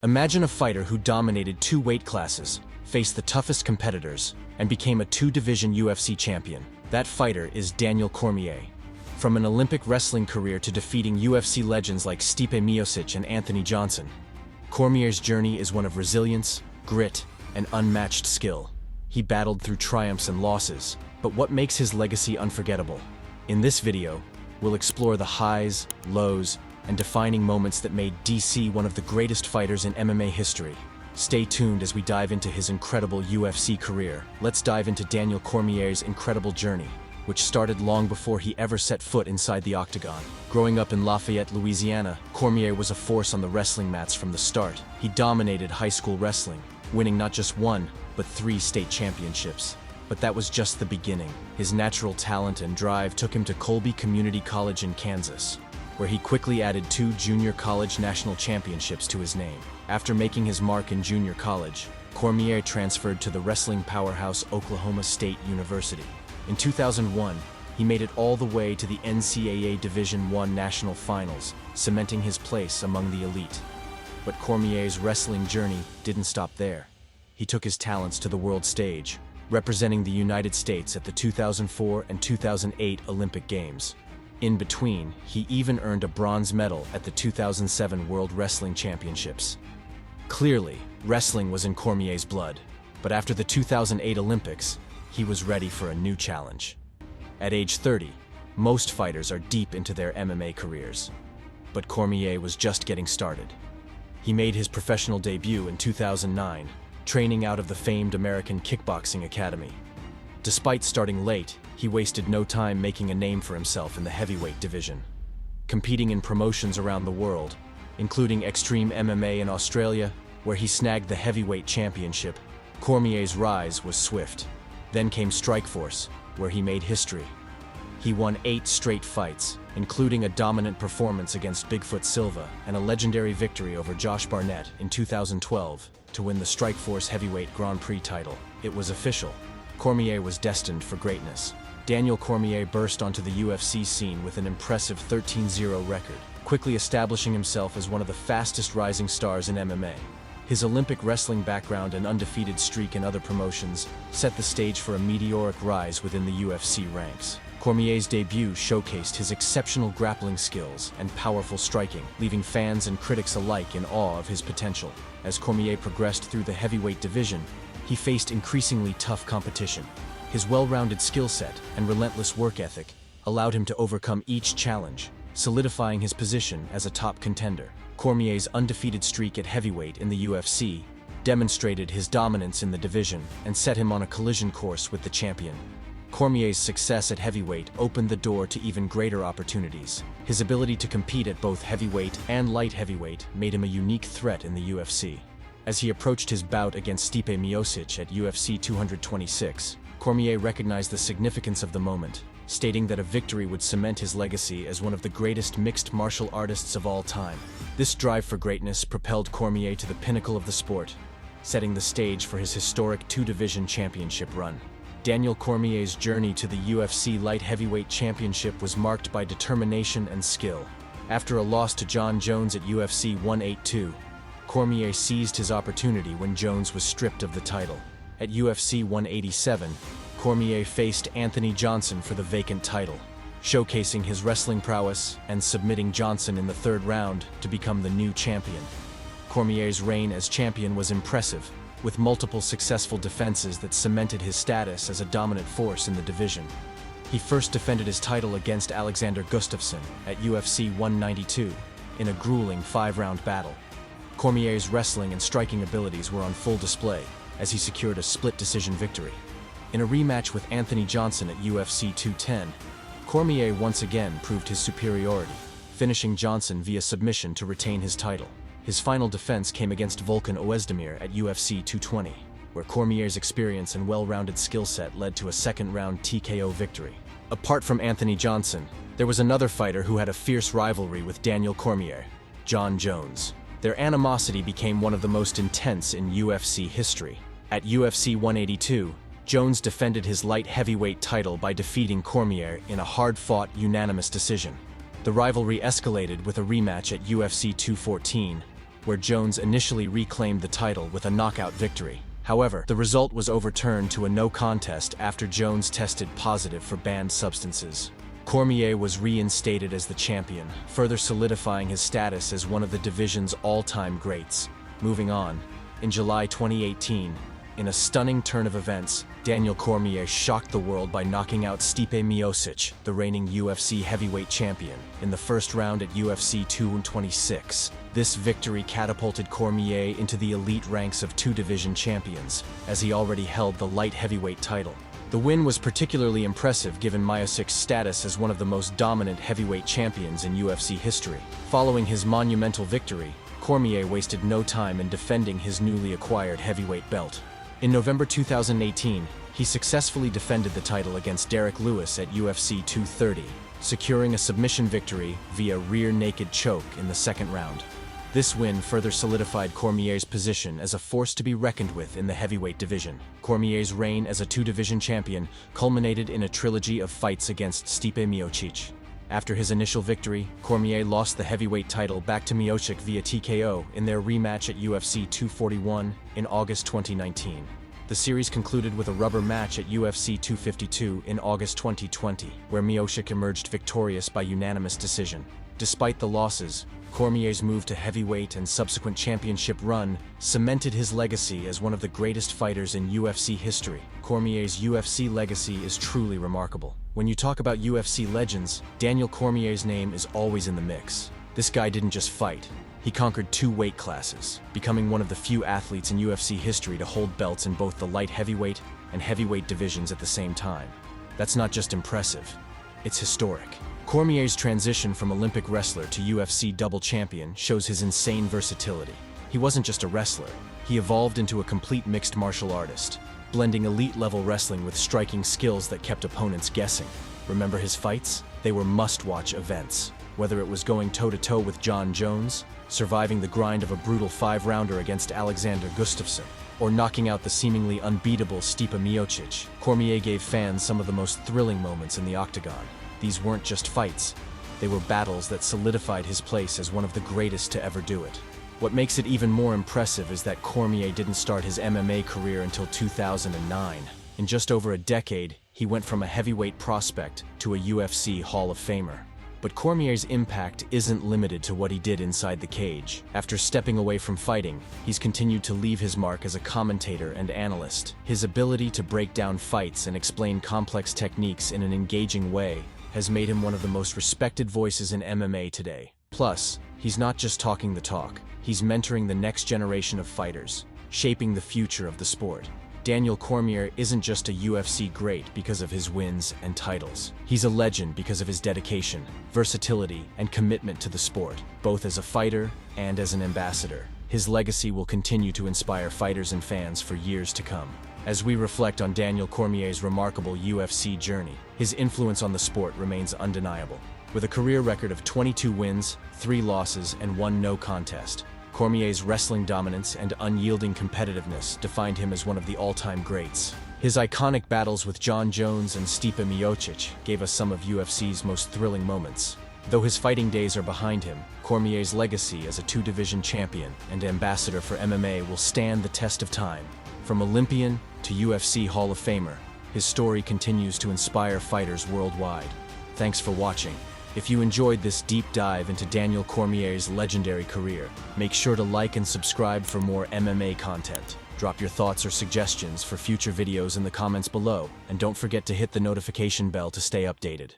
Imagine a fighter who dominated 2 weight classes, faced the toughest competitors, and became a 2-division UFC champion. That fighter is Daniel Cormier. From an Olympic wrestling career to defeating UFC legends like Stipe Miocic and Anthony Johnson, Cormier's journey is one of resilience, grit, and unmatched skill. He battled through triumphs and losses, but what makes his legacy unforgettable? In this video, we'll explore the highs, lows, and defining moments that made DC one of the greatest fighters in MMA history. Stay tuned as we dive into his incredible UFC career. Let's dive into Daniel Cormier's incredible journey, which started long before he ever set foot inside the octagon. Growing up in Lafayette, Louisiana, Cormier was a force on the wrestling mats from the start. He dominated high school wrestling, winning not just 1, but 3 state championships. But that was just the beginning. His natural talent and drive took him to Colby Community College in Kansas, where he quickly added 2 junior college national championships to his name. After making his mark in junior college, Cormier transferred to the wrestling powerhouse Oklahoma State University. In 2001, he made it all the way to the NCAA Division I National Finals, cementing his place among the elite. But Cormier's wrestling journey didn't stop there. He took his talents to the world stage, representing the United States at the 2004 and 2008 Olympic Games. In between, he even earned a bronze medal at the 2007 World Wrestling Championships. Clearly, wrestling was in Cormier's blood, but after the 2008 Olympics, he was ready for a new challenge. At age 30, most fighters are deep into their MMA careers, but Cormier was just getting started. He made his professional debut in 2009, training out of the famed American Kickboxing Academy. Despite starting late, he wasted no time making a name for himself in the heavyweight division. Competing in promotions around the world, including Extreme MMA in Australia, where he snagged the heavyweight championship, Cormier's rise was swift. Then came Strikeforce, where he made history. He won 8 straight fights, including a dominant performance against Bigfoot Silva and a legendary victory over Josh Barnett in 2012 to win the Strikeforce Heavyweight Grand Prix title. It was official. Cormier was destined for greatness. Daniel Cormier burst onto the UFC scene with an impressive 13-0 record, quickly establishing himself as one of the fastest rising stars in MMA. His Olympic wrestling background and undefeated streak in other promotions set the stage for a meteoric rise within the UFC ranks. Cormier's debut showcased his exceptional grappling skills and powerful striking, leaving fans and critics alike in awe of his potential. As Cormier progressed through the heavyweight division, he faced increasingly tough competition. His well-rounded skill set and relentless work ethic allowed him to overcome each challenge, solidifying his position as a top contender. Cormier's undefeated streak at heavyweight in the UFC demonstrated his dominance in the division and set him on a collision course with the champion. Cormier's success at heavyweight opened the door to even greater opportunities. His ability to compete at both heavyweight and light heavyweight made him a unique threat in the UFC. As he approached his bout against Stipe Miocic at UFC 226, Cormier recognized the significance of the moment, stating that a victory would cement his legacy as one of the greatest mixed martial artists of all time. This drive for greatness propelled Cormier to the pinnacle of the sport, setting the stage for his historic 2-division championship run. Daniel Cormier's journey to the UFC Light Heavyweight Championship was marked by determination and skill. After a loss to Jon Jones at UFC 182, Cormier seized his opportunity when Jones was stripped of the title. At UFC 187, Cormier faced Anthony Johnson for the vacant title, showcasing his wrestling prowess and submitting Johnson in the 3rd round to become the new champion. Cormier's reign as champion was impressive, with multiple successful defenses that cemented his status as a dominant force in the division. He first defended his title against Alexander Gustafsson at UFC 192 in a grueling 5-round battle. Cormier's wrestling and striking abilities were on full display as he secured a split decision victory. In a rematch with Anthony Johnson at UFC 210, Cormier once again proved his superiority, finishing Johnson via submission to retain his title. His final defense came against Volkan Oezdemir at UFC 220, where Cormier's experience and well-rounded skill set led to a 2nd-round TKO victory. Apart from Anthony Johnson, there was another fighter who had a fierce rivalry with Daniel Cormier, Jon Jones. Their animosity became one of the most intense in UFC history. At UFC 182, Jones defended his light heavyweight title by defeating Cormier in a hard-fought, unanimous decision. The rivalry escalated with a rematch at UFC 214, where Jones initially reclaimed the title with a knockout victory. However, the result was overturned to a no contest after Jones tested positive for banned substances. Cormier was reinstated as the champion, further solidifying his status as one of the division's all-time greats. Moving on, in July 2018, in a stunning turn of events, Daniel Cormier shocked the world by knocking out Stipe Miocic, the reigning UFC heavyweight champion, in the first round at UFC 226. This victory catapulted Cormier into the elite ranks of two division champions, as he already held the light heavyweight title. The win was particularly impressive given Miocic's status as one of the most dominant heavyweight champions in UFC history. Following his monumental victory, Cormier wasted no time in defending his newly acquired heavyweight belt. In November 2018, he successfully defended the title against Derek Lewis at UFC 230, securing a submission victory via rear naked choke in the second round. This win further solidified Cormier's position as a force to be reckoned with in the heavyweight division. Cormier's reign as a two-division champion culminated in a trilogy of fights against Stipe Miocic. After his initial victory, Cormier lost the heavyweight title back to Miocic via TKO in their rematch at UFC 241 in August 2019. The series concluded with a rubber match at UFC 252 in August 2020, where Miocic emerged victorious by unanimous decision. Despite the losses, Cormier's move to heavyweight and subsequent championship run cemented his legacy as one of the greatest fighters in UFC history. Cormier's UFC legacy is truly remarkable. When you talk about UFC legends, Daniel Cormier's name is always in the mix. This guy didn't just fight. He conquered two weight classes, becoming one of the few athletes in UFC history to hold belts in both the light heavyweight and heavyweight divisions at the same time. That's not just impressive, it's historic. Cormier's transition from Olympic wrestler to UFC double champion shows his insane versatility. He wasn't just a wrestler, he evolved into a complete mixed martial artist, blending elite-level wrestling with striking skills that kept opponents guessing. Remember his fights? They were must-watch events. Whether it was going toe-to-toe with Jon Jones, surviving the grind of a brutal five-rounder against Alexander Gustafsson, or knocking out the seemingly unbeatable Stipe Miocic, Cormier gave fans some of the most thrilling moments in the octagon. These weren't just fights, they were battles that solidified his place as one of the greatest to ever do it. What makes it even more impressive is that Cormier didn't start his MMA career until 2009. In just over a decade, he went from a heavyweight prospect to a UFC Hall of Famer. But Cormier's impact isn't limited to what he did inside the cage. After stepping away from fighting, he's continued to leave his mark as a commentator and analyst. His ability to break down fights and explain complex techniques in an engaging way has made him one of the most respected voices in MMA today. Plus, he's not just talking the talk, he's mentoring the next generation of fighters, shaping the future of the sport. Daniel Cormier isn't just a UFC great because of his wins and titles. He's a legend because of his dedication, versatility, and commitment to the sport, both as a fighter and as an ambassador. His legacy will continue to inspire fighters and fans for years to come. As we reflect on Daniel Cormier's remarkable UFC journey, his influence on the sport remains undeniable. With a career record of 22 wins, 3 losses, and 1 no contest, Cormier's wrestling dominance and unyielding competitiveness defined him as one of the all-time greats. His iconic battles with Jon Jones and Stipe Miocic gave us some of UFC's most thrilling moments. Though his fighting days are behind him, Cormier's legacy as a two-division champion and ambassador for MMA will stand the test of time. From Olympian to UFC Hall of Famer, his story continues to inspire fighters worldwide. Thanks for watching. If you enjoyed this deep dive into Daniel Cormier's legendary career, make sure to like and subscribe for more MMA content. Drop your thoughts or suggestions for future videos in the comments below, and don't forget to hit the notification bell to stay updated.